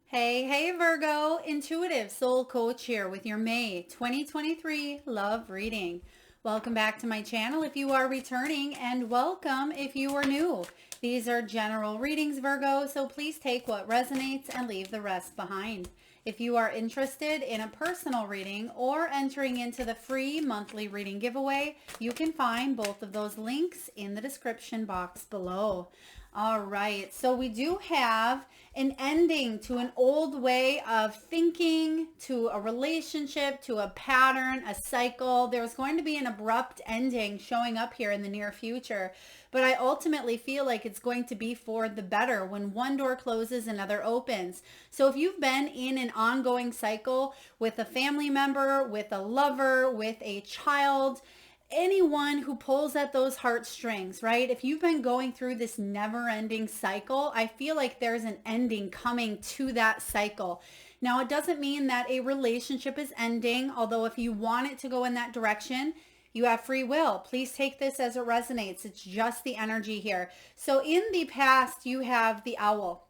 Hey, Virgo, intuitive soul coach here with your May 2023 love reading. Welcome back to my channel if you are returning, and welcome if you are new. These are general readings, Virgo, so please take what resonates and leave the rest behind. If you are interested in a personal reading or entering into the free monthly reading giveaway, you can find both of those links in the description box below. All right, so we do have an ending to an old way of thinking, to a relationship, to a pattern, a cycle. There's going to be an abrupt ending showing up here in the near future, but I ultimately feel like it's going to be for the better. When one door closes, another opens. So if you've been in an ongoing cycle with a family member, with a lover, with a child, anyone who pulls at those heartstrings, right? If you've been going through this never-ending cycle, I feel like there's an ending coming to that cycle. Now, it doesn't mean that a relationship is ending, although if you want it to go in that direction, you have free will. Please take this as it resonates. It's just the energy here. So in the past, you have the owl.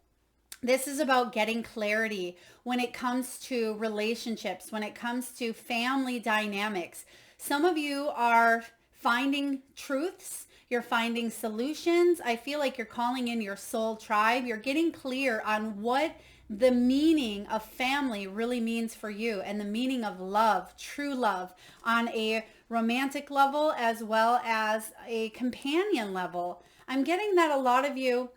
This is about getting clarity when it comes to relationships, when it comes to family dynamics. Some of you are finding truths. You're finding solutions. I feel like you're calling in your soul tribe. You're getting clear on what the meaning of family really means for you, and the meaning of love, true love, on a romantic level as well as a companion level. I'm getting that a lot of you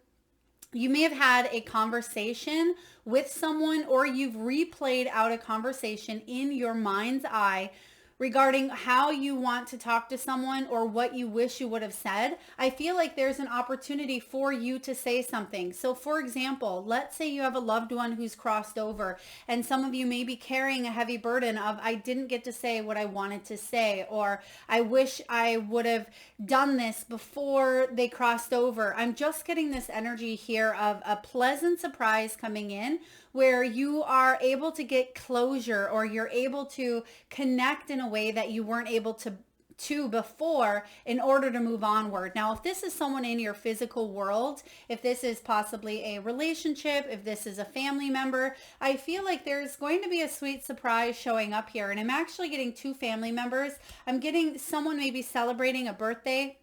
may have had a conversation with someone, or you've replayed out a conversation in your mind's eye regarding how you want to talk to someone or what you wish you would have said. I feel like there's an opportunity for you to say something. So for example, let's say you have a loved one who's crossed over, and some of you may be carrying a heavy burden of, I didn't get to say what I wanted to say, or I wish I would have done this before they crossed over. I'm just getting this energy here of a pleasant surprise coming in, where you are able to get closure, or you're able to connect in a way that you weren't able to before, in order to move onward. Now, if this is someone in your physical world, if this is possibly a relationship, if this is a family member, I feel like there's going to be a sweet surprise showing up here. And I'm actually getting two family members. I'm getting someone maybe celebrating a birthday,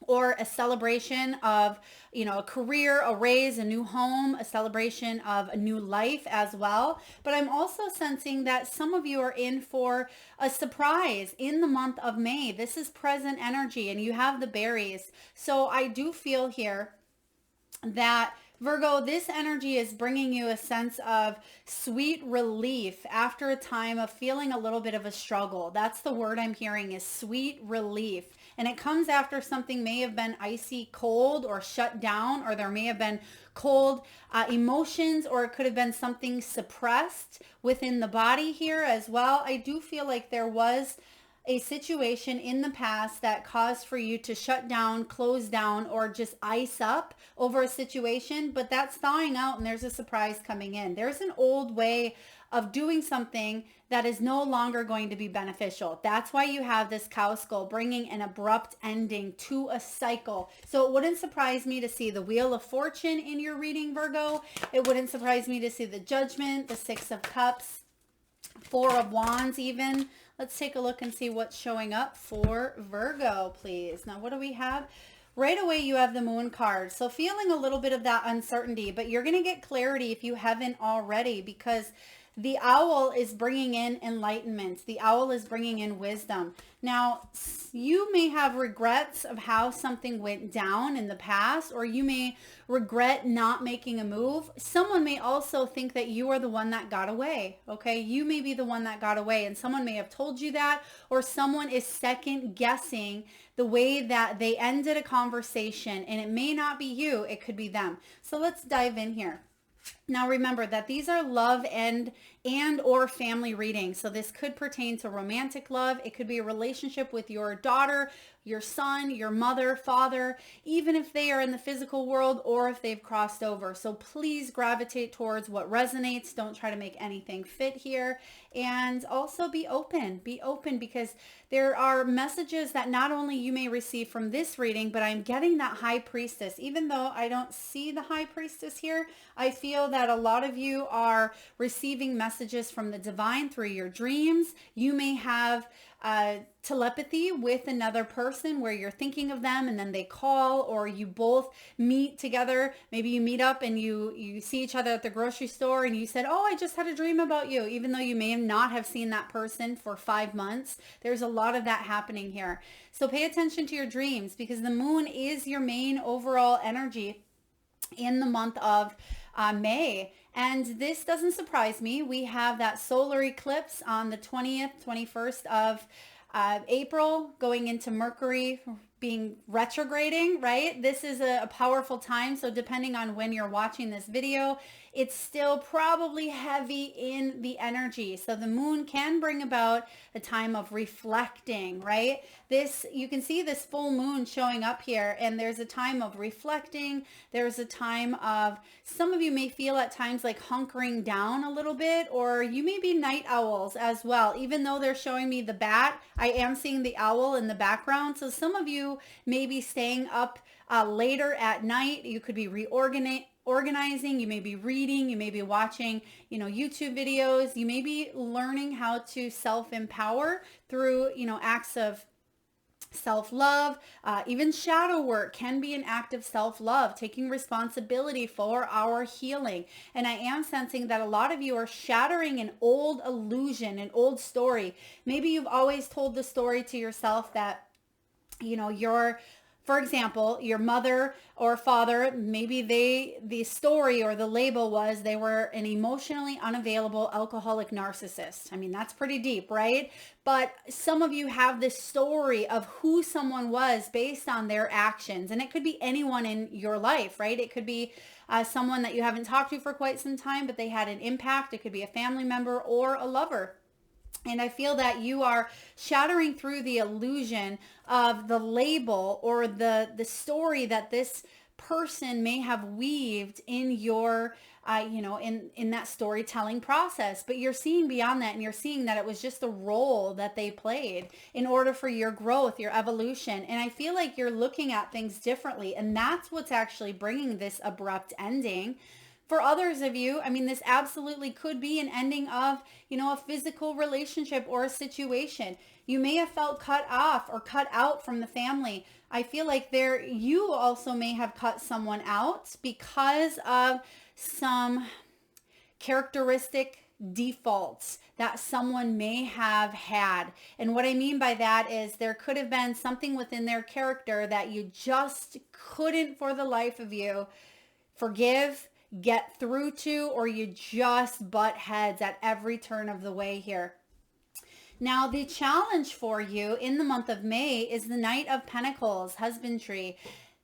or a celebration of, a career, a raise, a new home, a celebration of a new life as well. But I'm also sensing that some of you are in for a surprise in the month of May. This is present energy, and you have the berries. So I do feel here that, Virgo, this energy is bringing you a sense of sweet relief after a time of feeling a little bit of a struggle. That's the word I'm hearing, is sweet relief. And it comes after something may have been icy cold or shut down, or there may have been cold emotions, or it could have been something suppressed within the body here as well. I do feel like there was a situation in the past that caused for you to shut down, close down, or just ice up over a situation, but that's thawing out, and there's a surprise coming in. There's an old way of doing something that is no longer going to be beneficial. That's why you have this cow skull bringing an abrupt ending to a cycle. So it wouldn't surprise me to see the Wheel of Fortune in your reading, Virgo. It wouldn't surprise me to see the Judgment, the Six of Cups, Four of Wands even. Let's take a look and see what's showing up for Virgo, please. Now, what do we have? Right away, you have the Moon card. So feeling a little bit of that uncertainty, but you're going to get clarity if you haven't already, because the owl is bringing in enlightenment. The owl is bringing in wisdom. Now, you may have regrets of how something went down in the past, or you may regret not making a move. Someone may also think that you are the one that got away, okay? You may be the one that got away, and someone may have told you that, or someone is second guessing the way that they ended a conversation, and it may not be you, it could be them. So let's dive in here. Now remember that these are love and or family readings. So this could pertain to romantic love. It could be a relationship with your daughter, your son, your mother, father, even if they are in the physical world or if they've crossed over. So please gravitate towards what resonates. Don't try to make anything fit here. And also be open because there are messages that not only you may receive from this reading, but I'm getting that High Priestess. Even though I don't see the High Priestess here, I feel that a lot of you are receiving messages from the divine through your dreams. You may have telepathy with another person where you're thinking of them and then they call, or you both meet together. Maybe you meet up and you see each other at the grocery store and you said, oh, I just had a dream about you, even though you may not have seen that person for 5 months. There's a lot of that happening here. So pay attention to your dreams, because the moon is your main overall energy in the month of May. And this doesn't surprise me. We have that solar eclipse on the 20th, 21st of April, going into Mercury being retrograding, right? This is a powerful time. So depending on when you're watching this video, it's still probably heavy in the energy. So the moon can bring about a time of reflecting, right? You can see this full moon showing up here, and there's a time of reflecting. There's a time of, some of you may feel at times like hunkering down a little bit, or you may be night owls as well. Even though they're showing me the bat, I am seeing the owl in the background. So some of you may be staying up later at night. You could be organizing, you may be reading, you may be watching, YouTube videos. You may be learning how to self-empower through, acts of self-love. Even shadow work can be an act of self-love, taking responsibility for our healing. And I am sensing that a lot of you are shattering an old illusion, an old story. Maybe you've always told the story to yourself that, for example, your mother or father, maybe the story or the label was they were an emotionally unavailable alcoholic narcissist. I mean, that's pretty deep, right? But some of you have this story of who someone was based on their actions. And it could be anyone in your life, right? It could be someone that you haven't talked to for quite some time, but they had an impact. It could be a family member or a lover. And I feel that you are shattering through the illusion of the label or the story that this person may have weaved in your, in that storytelling process. But you're seeing beyond that, and you're seeing that it was just a role that they played in order for your growth, your evolution. And I feel like you're looking at things differently. And that's what's actually bringing this abrupt ending. For others of you, I mean, this absolutely could be an ending of, a physical relationship or a situation. You may have felt cut off or cut out from the family. I feel like you also may have cut someone out because of some characteristic defaults that someone may have had. And what I mean by that is there could have been something within their character that you just couldn't, for the life of you, forgive, get through to, or you just butt heads at every turn of the way here. Now, the challenge for you in the month of May is the Knight of Pentacles, husbandry.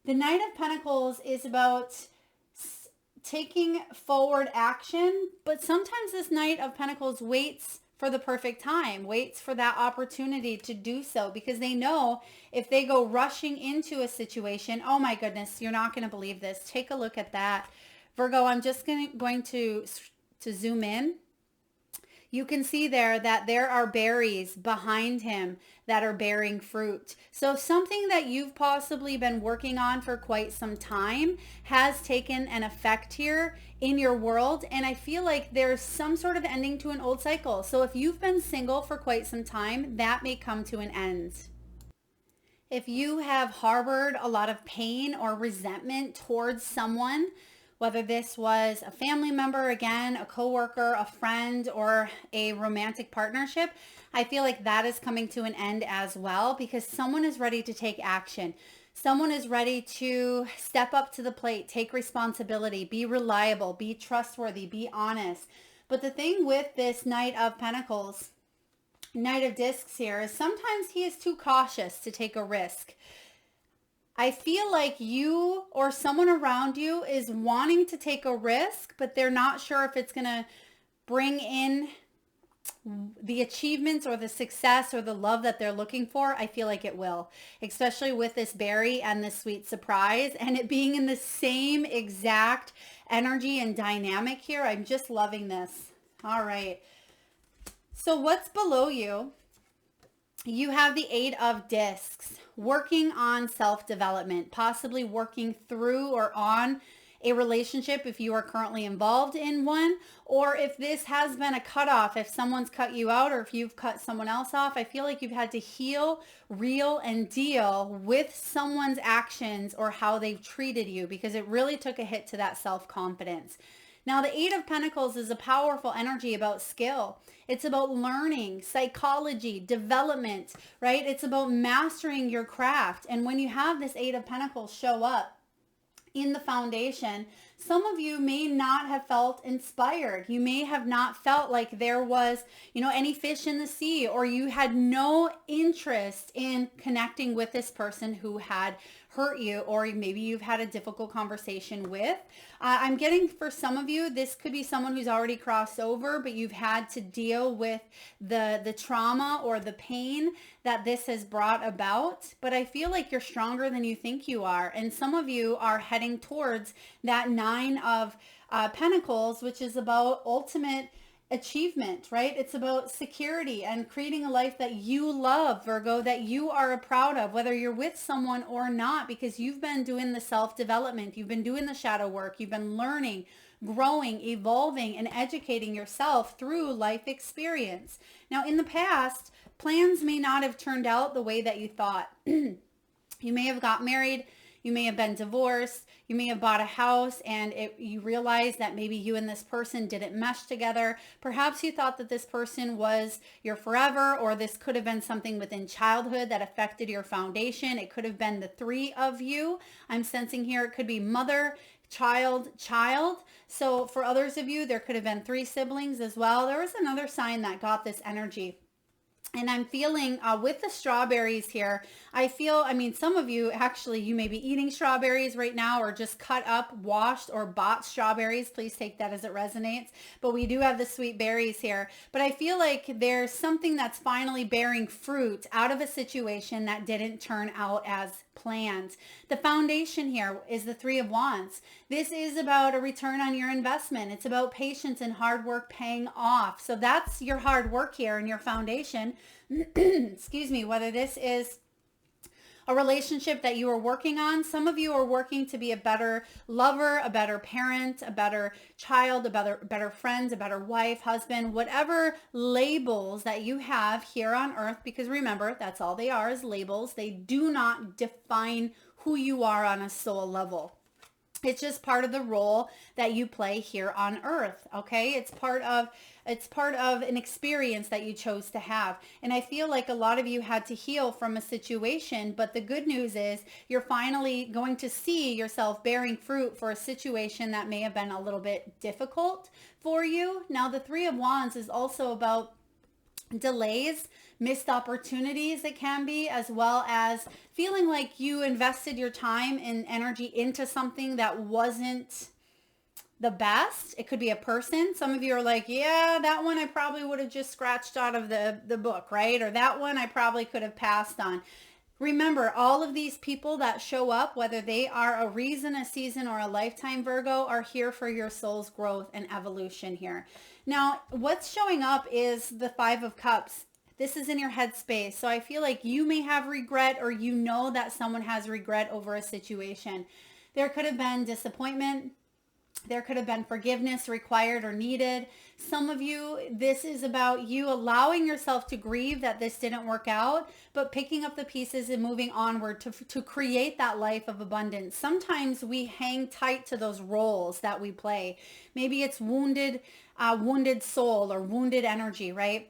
The Knight of Pentacles is about taking forward action, but sometimes this Knight of Pentacles waits for the perfect time, waits for that opportunity to do so, because they know if they go rushing into a situation, oh my goodness, you're not going to believe this. Take a look at that. Virgo, I'm just going to zoom in. You can see there that there are berries behind him that are bearing fruit. So something that you've possibly been working on for quite some time has taken an effect here in your world. And I feel like there's some sort of ending to an old cycle. So if you've been single for quite some time, that may come to an end. If you have harbored a lot of pain or resentment towards someone, whether this was a family member, again, a coworker, a friend, or a romantic partnership, I feel like that is coming to an end as well, because someone is ready to take action. Someone is ready to step up to the plate, take responsibility, be reliable, be trustworthy, be honest. But the thing with this Knight of Pentacles, Knight of Discs here, is sometimes he is too cautious to take a risk. I feel like you or someone around you is wanting to take a risk, but they're not sure if it's going to bring in the achievements or the success or the love that they're looking for. I feel like it will, especially with this berry and this sweet surprise and it being in the same exact energy and dynamic here. I'm just loving this. All right. So what's below you? You have the Eight of Discs, working on self-development, possibly working through or on a relationship if you are currently involved in one, or if this has been a cutoff, if someone's cut you out or if you've cut someone else off. I feel like you've had to heal, reel, and deal with someone's actions or how they've treated you, because it really took a hit to that self-confidence. Now, the Eight of Pentacles is a powerful energy about skill. It's about learning, psychology, development, right? It's about mastering your craft. And when you have this Eight of Pentacles show up in the foundation, some of you may not have felt inspired. You may have not felt like there was, any fish in the sea, or you had no interest in connecting with this person who had hurt you, or maybe you've had a difficult conversation with. I'm getting, for some of you, this could be someone who's already crossed over, but you've had to deal with the trauma or the pain that this has brought about. But I feel like you're stronger than you think you are. And some of you are heading towards that Nine of Pentacles, which is about ultimate achievement, right? It's about security and creating a life that you love, Virgo, that you are proud of, whether you're with someone or not, because you've been doing the self-development, you've been doing the shadow work, you've been learning, growing, evolving, and educating yourself through life experience. Now, in the past, plans may not have turned out the way that you thought. You may have got married, you may have been divorced, you may have bought a house, and you realize that maybe you and this person didn't mesh together. Perhaps you thought that this person was your forever, or this could have been something within childhood that affected your foundation. It could have been the three of you. I'm sensing here it could be mother, child, child. So for others of you, there could have been three siblings as well. There was another sign that got this energy. And I'm feeling with the strawberries here, some of you actually, you may be eating strawberries right now, or just cut up, washed, or bought strawberries. Please take that as it resonates. But we do have the sweet berries here. But I feel like there's something that's finally bearing fruit out of a situation that didn't turn out as planned. The foundation here is the Three of Wands. This is about a return on your investment. It's about patience and hard work paying off. So that's your hard work here and your foundation. Excuse me, whether this is a relationship that you are working on. Some of you are working to be a better lover, a better parent, a better child, a better friend, a better wife, husband, whatever labels that you have here on earth, because remember, that's all they are, is labels. They do not define who you are on a soul level. It's just part of the role that you play here on earth, okay? It's part of an experience that you chose to have. And I feel like a lot of you had to heal from a situation, but the good news is you're finally going to see yourself bearing fruit for a situation that may have been a little bit difficult for you. Now, the Three of Wands is also about delays, missed opportunities, it can be, as well as feeling like you invested your time and energy into something that wasn't the best. It could be a person. Some of you are like, yeah, that one I probably would have just scratched out of the book, right? Or that one I probably could have passed on. Remember, all of these people that show up, whether they are a reason, a season, or a lifetime, Virgo, are here for your soul's growth and evolution here. Now, what's showing up is the Five of Cups. This is in your headspace. So I feel like you may have regret, or you know that someone has regret over a situation. There could have been disappointment. There could have been forgiveness required or needed. Some of you, this is about you allowing yourself to grieve that this didn't work out, but picking up the pieces and moving onward to create that life of abundance. Sometimes we hang tight to those roles that we play. Maybe it's wounded soul or wounded energy, right?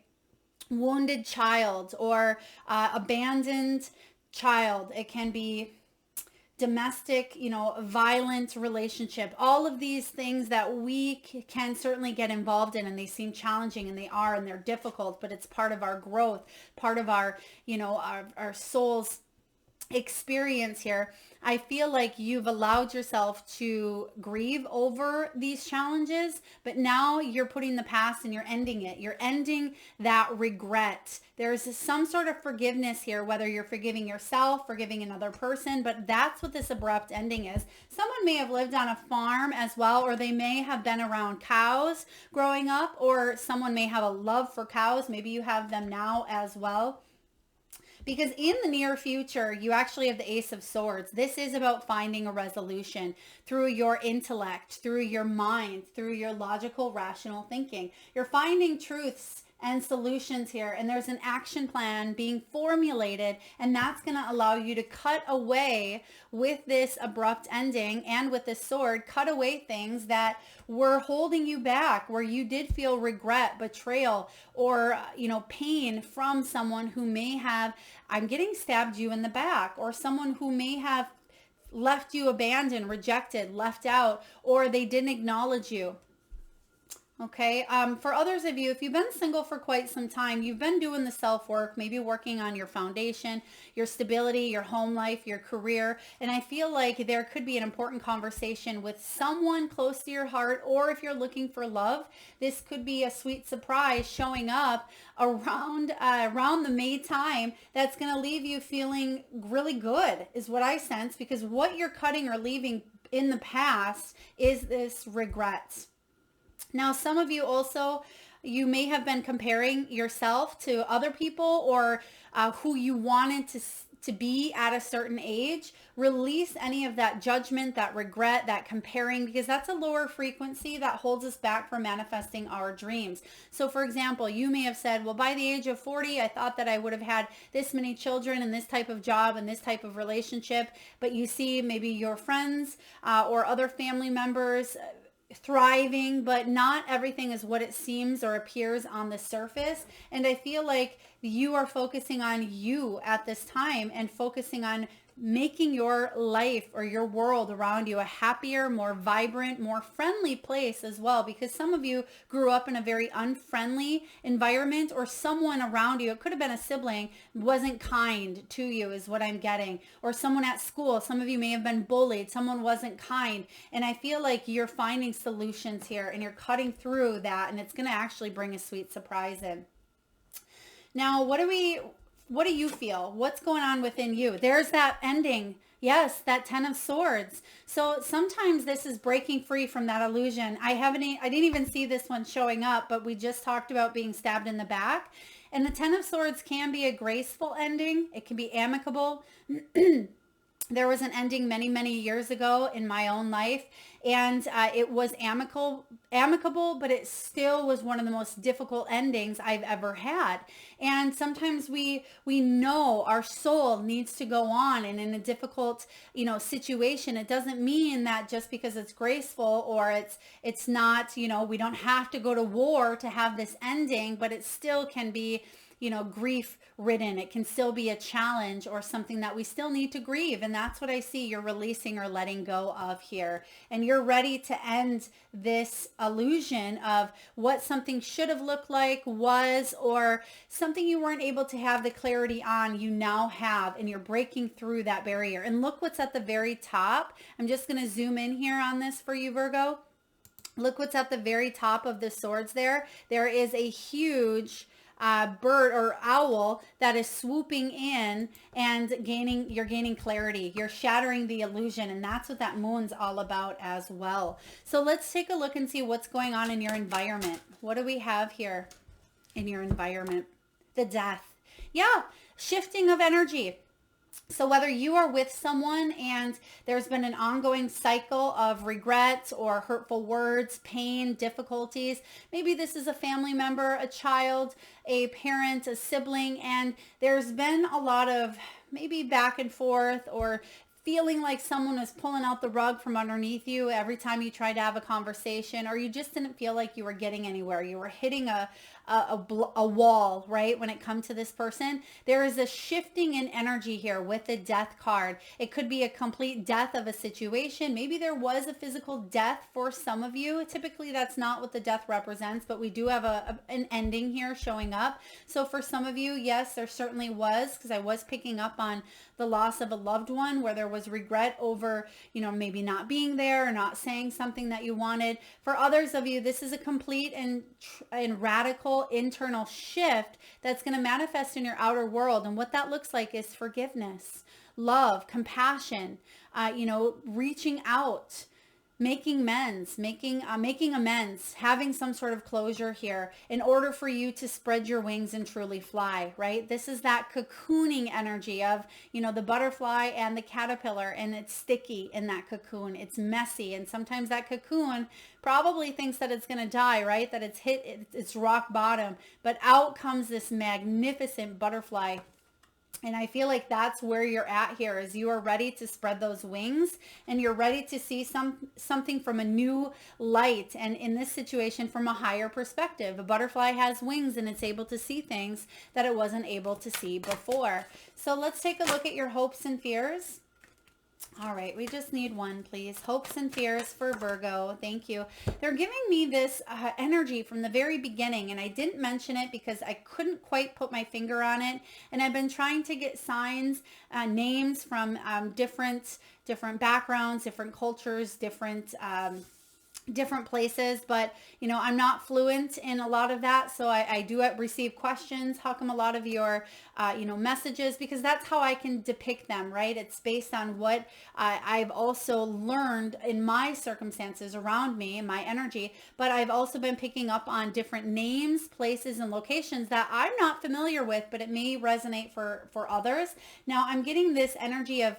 Wounded child or abandoned child. It can be domestic, violent relationship, all of these things that we can certainly get involved in, and they seem challenging, and they're difficult, but it's part of our growth, part of our, our soul's experience here. I feel like you've allowed yourself to grieve over these challenges, but now you're putting the past and you're ending it. You're ending that regret. There's some sort of forgiveness here, whether you're forgiving yourself, forgiving another person, but that's what this abrupt ending is. Someone may have lived on a farm as well, or they may have been around cows growing up, or someone may have a love for cows. Maybe you have them now as well. Because in the near future, you actually have the Ace of Swords. This is about finding a resolution through your intellect, through your mind, through your logical, rational thinking. You're finding truths and solutions here, and there's an action plan being formulated, and that's going to allow you to cut away with this abrupt ending and with this sword, cut away things that were holding you back, where you did feel regret, betrayal, or pain from someone who may have, I'm getting, stabbed you in the back, or someone who may have left you abandoned, rejected, left out, or they didn't acknowledge you. Okay. For others of you, if you've been single for quite some time, you've been doing the self-work, maybe working on your foundation, your stability, your home life, your career. And I feel like there could be an important conversation with someone close to your heart, or if you're looking for love, this could be a sweet surprise showing up around the May time that's going to leave you feeling really good, is what I sense, because what you're cutting or leaving in the past is this regret. Now, some of you also, you may have been comparing yourself to other people, or who you wanted to be at a certain age. Release any of that judgment, that regret, that comparing, because that's a lower frequency that holds us back from manifesting our dreams. So for example, you may have said, well, by the age of 40, I thought that I would have had this many children and this type of job and this type of relationship. But you see maybe your friends or other family members thriving, but not everything is what it seems or appears on the surface. And I feel like you are focusing on you at this time, and focusing on making your life or your world around you a happier, more vibrant, more friendly place as well. Because some of you grew up in a very unfriendly environment, or someone around you, it could have been a sibling, wasn't kind to you, is what I'm getting. Or someone at school, some of you may have been bullied, someone wasn't kind. And I feel like you're finding solutions here, and you're cutting through that, and it's going to actually bring a sweet surprise in. Now, what do you feel? What's going on within you? There's that ending. Yes, that 10 of Swords. So sometimes this is breaking free from that illusion. I didn't even see this one showing up, but we just talked about being stabbed in the back. And the 10 of Swords can be a graceful ending. It can be amicable. There was an ending many, many years ago in my own life, and it was amicable, but it still was one of the most difficult endings I've ever had. And sometimes we know our soul needs to go on, and in a difficult, situation, it doesn't mean that just because it's graceful or it's not, we don't have to go to war to have this ending, but it still can be grief ridden. It can still be a challenge or something that we still need to grieve. And that's what I see you're releasing or letting go of here. And you're ready to end this illusion of what something should have looked like, was, or something you weren't able to have the clarity on, you now have, and you're breaking through that barrier. And look what's at the very top. I'm just going to zoom in here on this for you, Virgo. Look what's at the very top of the swords there. There is a huge bird or owl that is swooping in, and you're gaining clarity. You're shattering the illusion, and that's what that moon's all about as well. So let's take a look and see what's going on in your environment. What do we have here in your environment? The Death. Yeah, shifting of energy. So whether you are with someone and there's been an ongoing cycle of regret or hurtful words, pain, difficulties, maybe this is a family member, a child, a parent, a sibling, and there's been a lot of maybe back and forth, or feeling like someone was pulling out the rug from underneath you every time you tried to have a conversation, or you just didn't feel like you were getting anywhere. You were hitting a wall, right? When it comes to this person, there is a shifting in energy here with the Death card. It could be a complete death of a situation. Maybe there was a physical death for some of you. Typically, that's not what the Death represents, but we do have an ending here showing up. So for some of you, yes, there certainly was, because I was picking up on the loss of a loved one where there was regret over, maybe not being there or not saying something that you wanted. For others of you, this is a complete and radical internal shift that's going to manifest in your outer world. And what that looks like is forgiveness, love, compassion, reaching out, making amends, making amends, having some sort of closure here in order for you to spread your wings and truly fly, right? This is that cocooning energy of, the butterfly and the caterpillar, and it's sticky in that cocoon. It's messy, and sometimes that cocoon probably thinks that it's going to die, right? That it's hit its rock bottom, but out comes this magnificent butterfly. And I feel like that's where you're at here, is you are ready to spread those wings, and you're ready to see something from a new light, and in this situation from a higher perspective. A butterfly has wings and it's able to see things that it wasn't able to see before. So let's take a look at your hopes and fears. All right, we just need one, please. Hopes and fears for Virgo. Thank you. They're giving me this energy from the very beginning, and I didn't mention it because I couldn't quite put my finger on it. And I've been trying to get signs, names from different backgrounds, different cultures, different places, but I'm not fluent in a lot of that, so I do receive questions. How come a lot of your messages, because that's how I can depict them, right? It's based on what I've also learned in my circumstances around me and my energy, but I've also been picking up on different names, places, and locations that I'm not familiar with, but it may resonate for others. Now I'm getting this energy of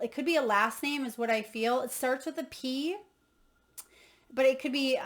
it could be a last name is what I feel. It starts with a P, but it could be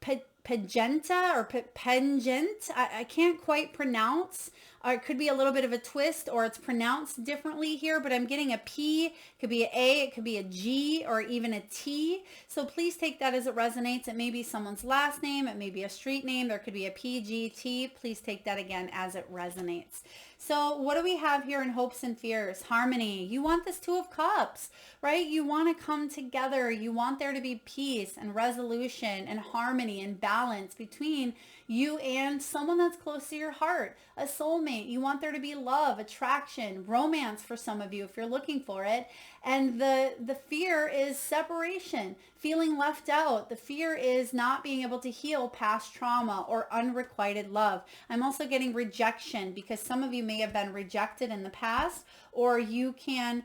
Pagenta or Pengent. I can't quite pronounce. Or it could be a little bit of a twist, or it's pronounced differently here, but I'm getting a P, it could be an A, it could be a G, or even a T. So please take that as it resonates. It may be someone's last name, it may be a street name, there could be a P, G, T. Please take that again as it resonates. So what do we have here in hopes and fears? Harmony. You want this Two of Cups, right? You want to come together. You want there to be peace and resolution and harmony and balance between you and someone that's close to your heart, a soulmate. You want there to be love, attraction, romance for some of you if you're looking for it. And the fear is separation, feeling left out. The fear is not being able to heal past trauma or unrequited love. I'm also getting rejection, because some of you may have been rejected in the past, or you can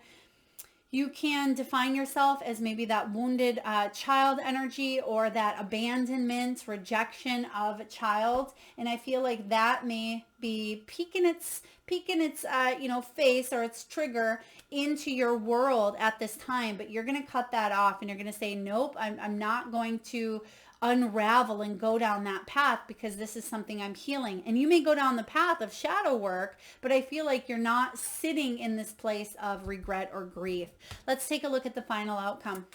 define yourself as maybe that wounded child energy, or that abandonment, rejection of a child. And I feel like that may be peeking its face or its trigger into your world at this time. But you're going to cut that off, and you're going to say, nope, I'm not going to unravel and go down that path, because this is something I'm healing. And you may go down the path of shadow work, but I feel like you're not sitting in this place of regret or grief. Let's take a look at the final outcome.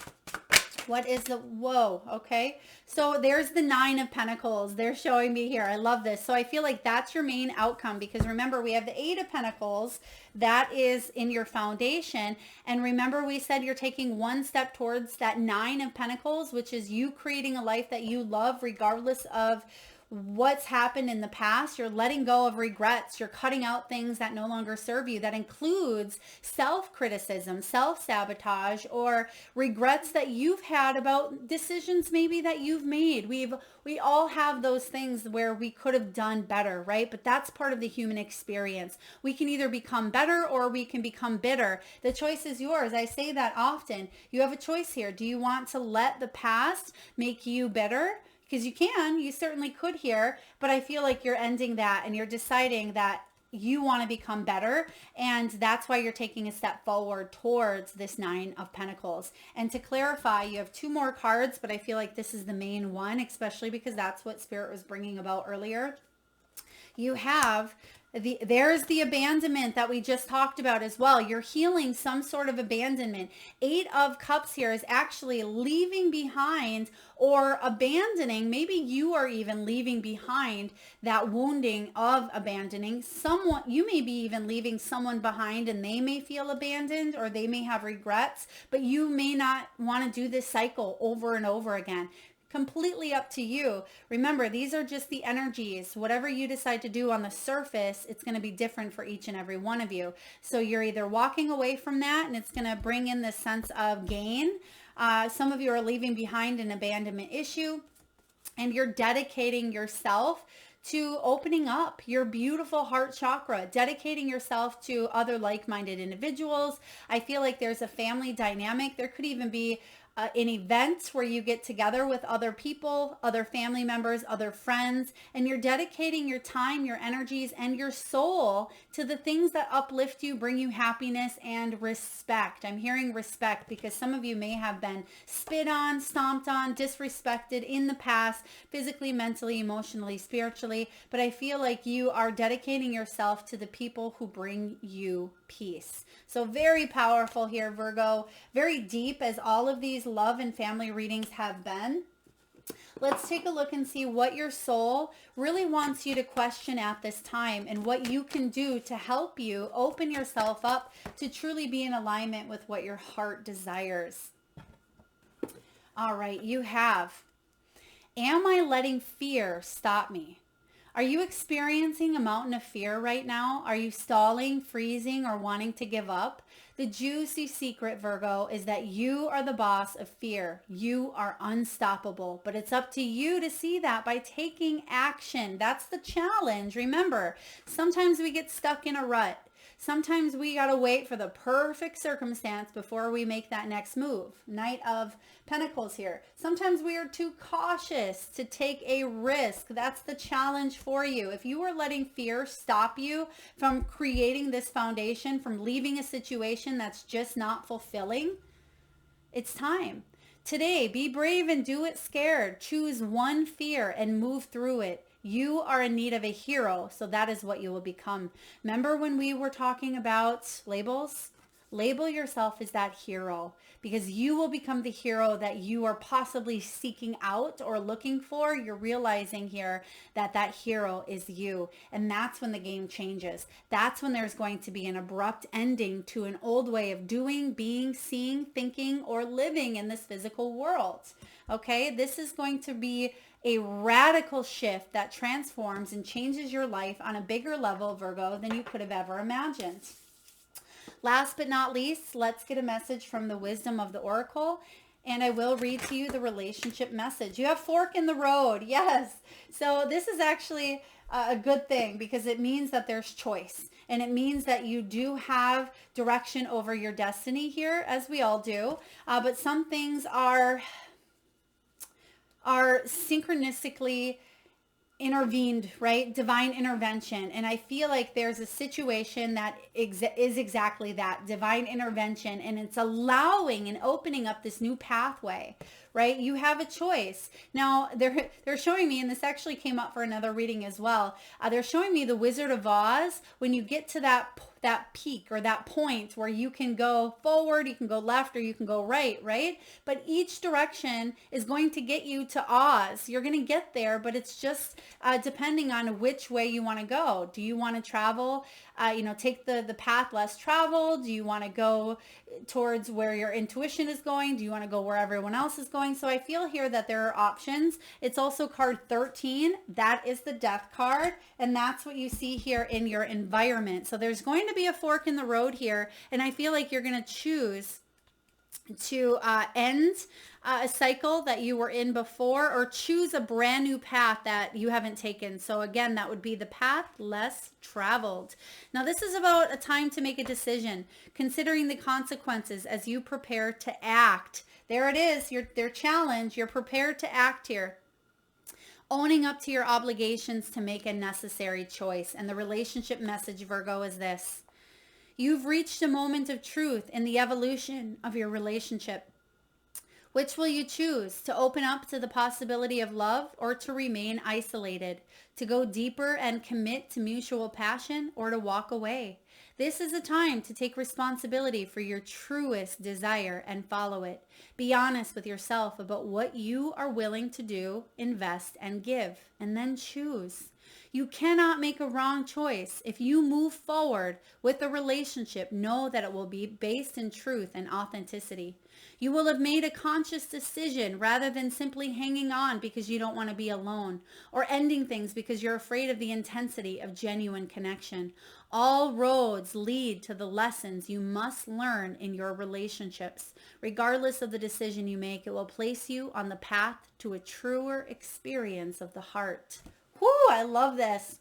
What is the, whoa, okay. So there's the Nine of Pentacles. They're showing me here. I love this. So I feel like that's your main outcome, because remember, we have the Eight of Pentacles. That is in your foundation. And remember, we said you're taking one step towards that Nine of Pentacles, which is you creating a life that you love regardless of what's happened in the past. You're letting go of regrets. You're cutting out things that no longer serve you. That includes self-criticism, self-sabotage, or regrets that you've had about decisions maybe that you've made. We all have those things where we could have done better, right? But that's part of the human experience. We can either become better or we can become bitter. The choice is yours. I say that often. You have a choice here. Do you want to let the past make you bitter? Because you certainly could here, but I feel like you're ending that and you're deciding that you want to become better. And that's why you're taking a step forward towards this Nine of Pentacles. And to clarify, you have two more cards, but I feel like this is the main one, especially because that's what Spirit was bringing about earlier. You have there's the abandonment that we just talked about as well. You're healing some sort of abandonment. Eight of Cups here is actually leaving behind or abandoning. Maybe you are even leaving behind that wounding of abandoning someone. You may be even leaving someone behind, and they may feel abandoned, or they may have regrets, but you may not want to do this cycle over and over again. Completely up to you. Remember, these are just the energies. Whatever you decide to do on the surface, it's going to be different for each and every one of you. So you're either walking away from that, and it's going to bring in this sense of gain. Some of you are leaving behind an abandonment issue, and you're dedicating yourself to opening up your beautiful heart chakra, dedicating yourself to other like-minded individuals. I feel like there's a family dynamic. There could even be an event where you get together with other people, other family members, other friends, and you're dedicating your time, your energies, and your soul to the things that uplift you, bring you happiness and respect. I'm hearing respect because some of you may have been spit on, stomped on, disrespected in the past, physically, mentally, emotionally, spiritually, but I feel like you are dedicating yourself to the people who bring you peace. So very powerful here, Virgo. Very deep as all of these love and family readings have been. Let's take a look and see what your soul really wants you to question at this time and what you can do to help you open yourself up to truly be in alignment with what your heart desires. All right, you have, am I letting fear stop me? Are you experiencing a mountain of fear right now? Are you stalling, freezing, or wanting to give up? The juicy secret, Virgo, is that you are the boss of fear. You are unstoppable, but it's up to you to see that by taking action. That's the challenge. Remember, sometimes we get stuck in a rut. Sometimes we got to wait for the perfect circumstance before we make that next move. Knight of Pentacles here. Sometimes we are too cautious to take a risk. That's the challenge for you. If you are letting fear stop you from creating this foundation, from leaving a situation that's just not fulfilling, it's time. Today, be brave and do it scared. Choose one fear and move through it. You are in need of a hero, so that is what you will become. Remember when we were talking about labels? Label yourself as that hero because you will become the hero that you are possibly seeking out or looking for. You're realizing here that that hero is you, and that's when the game changes. That's when there's going to be an abrupt ending to an old way of doing, being, seeing, thinking, or living in this physical world. Okay, this is going to be a radical shift that transforms and changes your life on a bigger level, Virgo, than you could have ever imagined. Last but not least, let's get a message from the wisdom of the Oracle, and I will read to you the relationship message. You have fork in the road. Yes. So this is actually a good thing because it means that there's choice, and it means that you do have direction over your destiny here, as we all do. But some things are synchronistically intervened, right? Divine intervention. And I feel like there's a situation that is exactly that, divine intervention, and it's allowing and opening up this new pathway, right? You have a choice. Now, they're showing me, and this actually came up for another reading as well, they're showing me the Wizard of Oz. When you get to that peak or that point where you can go forward, you can go left, or you can go right? But each direction is going to get you to Oz. You're going to get there, but it's just depending on which way you want to go. Do you want to travel, take the path less traveled? Do you want to go towards where your intuition is going? Do you want to go where everyone else is going? So I feel here that there are options. It's also card 13. That is the Death card, and that's what you see here in your environment. So there's going to be a fork in the road here, and I feel like you're going to choose to end a cycle that you were in before, or choose a brand new path that you haven't taken. So again, that would be the path less traveled. Now this is about a time to make a decision, considering the consequences as you prepare to act. There it is, their challenge. You're prepared to act here. Owning up to your obligations to make a necessary choice. And the relationship message, Virgo, is this. You've reached a moment of truth in the evolution of your relationship. Which will you choose? To open up to the possibility of love, or to remain isolated? To go deeper and commit to mutual passion, or to walk away? This is a time to take responsibility for your truest desire and follow it. Be honest with yourself about what you are willing to do, invest, and give, and then choose. You cannot make a wrong choice. If you move forward with a relationship, know that it will be based in truth and authenticity. You will have made a conscious decision rather than simply hanging on because you don't want to be alone, or ending things because you're afraid of the intensity of genuine connection. All roads lead to the lessons you must learn in your relationships. Regardless of the decision you make, it will place you on the path to a truer experience of the heart. Whoo, I love this.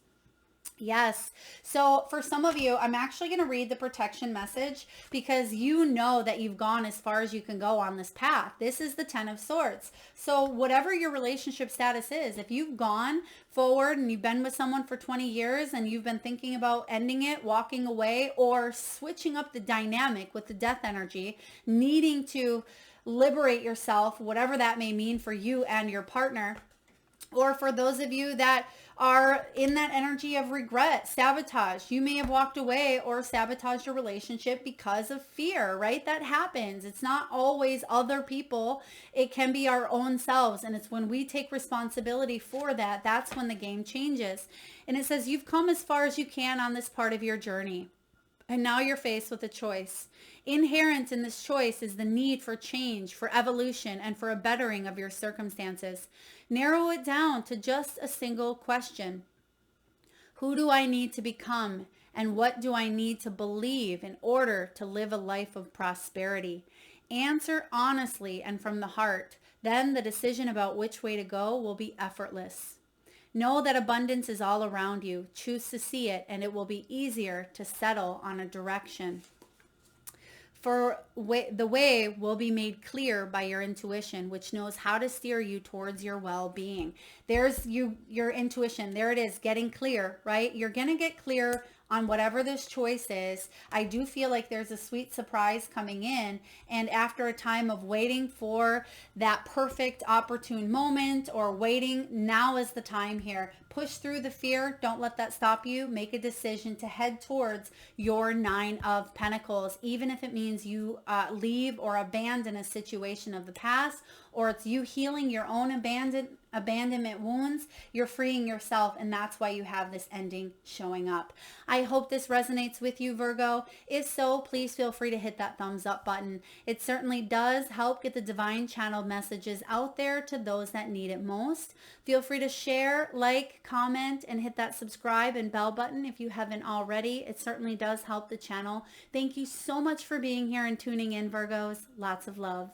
Yes. So for some of you, I'm actually going to read the protection message because you know that you've gone as far as you can go on this path. This is the 10 of Swords. So whatever your relationship status is, if you've gone forward and you've been with someone for 20 years and you've been thinking about ending it, walking away, or switching up the dynamic with the death energy, needing to liberate yourself, whatever that may mean for you and your partner, or for those of you that are in that energy of regret, sabotage, you may have walked away or sabotaged your relationship because of fear, right? That happens. It's not always other people. It can be our own selves. And it's when we take responsibility for that, that's when the game changes. And it says, you've come as far as you can on this part of your journey. And now you're faced with a choice. Inherent in this choice is the need for change, for evolution, and for a bettering of your circumstances. Narrow it down to just a single question. Who do I need to become? And what do I need to believe in order to live a life of prosperity? Answer honestly and from the heart. Then the decision about which way to go will be effortless. Know that abundance is all around you. Choose to see it, and it will be easier to settle on a direction. For the way will be made clear by your intuition, which knows how to steer you towards your well-being. There's your intuition. There it is, getting clear, right? You're going to get clear on whatever this choice is. I do feel like there's a sweet surprise coming in. And after a time of waiting for that perfect opportune moment or waiting, now is the time here. Push through the fear. Don't let that stop you. Make a decision to head towards your 9 of Pentacles, even if it means you leave or abandon a situation of the past, or it's you healing your own abandonment wounds. You're freeing yourself, and that's why you have this ending showing up. I hope this resonates with you, Virgo. If so, please feel free to hit that thumbs up button. It certainly does help get the divine channeled messages out there to those that need it most. Feel free to share, like, comment, and hit that subscribe and bell button if you haven't already. It certainly does help the channel. Thank you so much for being here and tuning in, Virgos. Lots of love.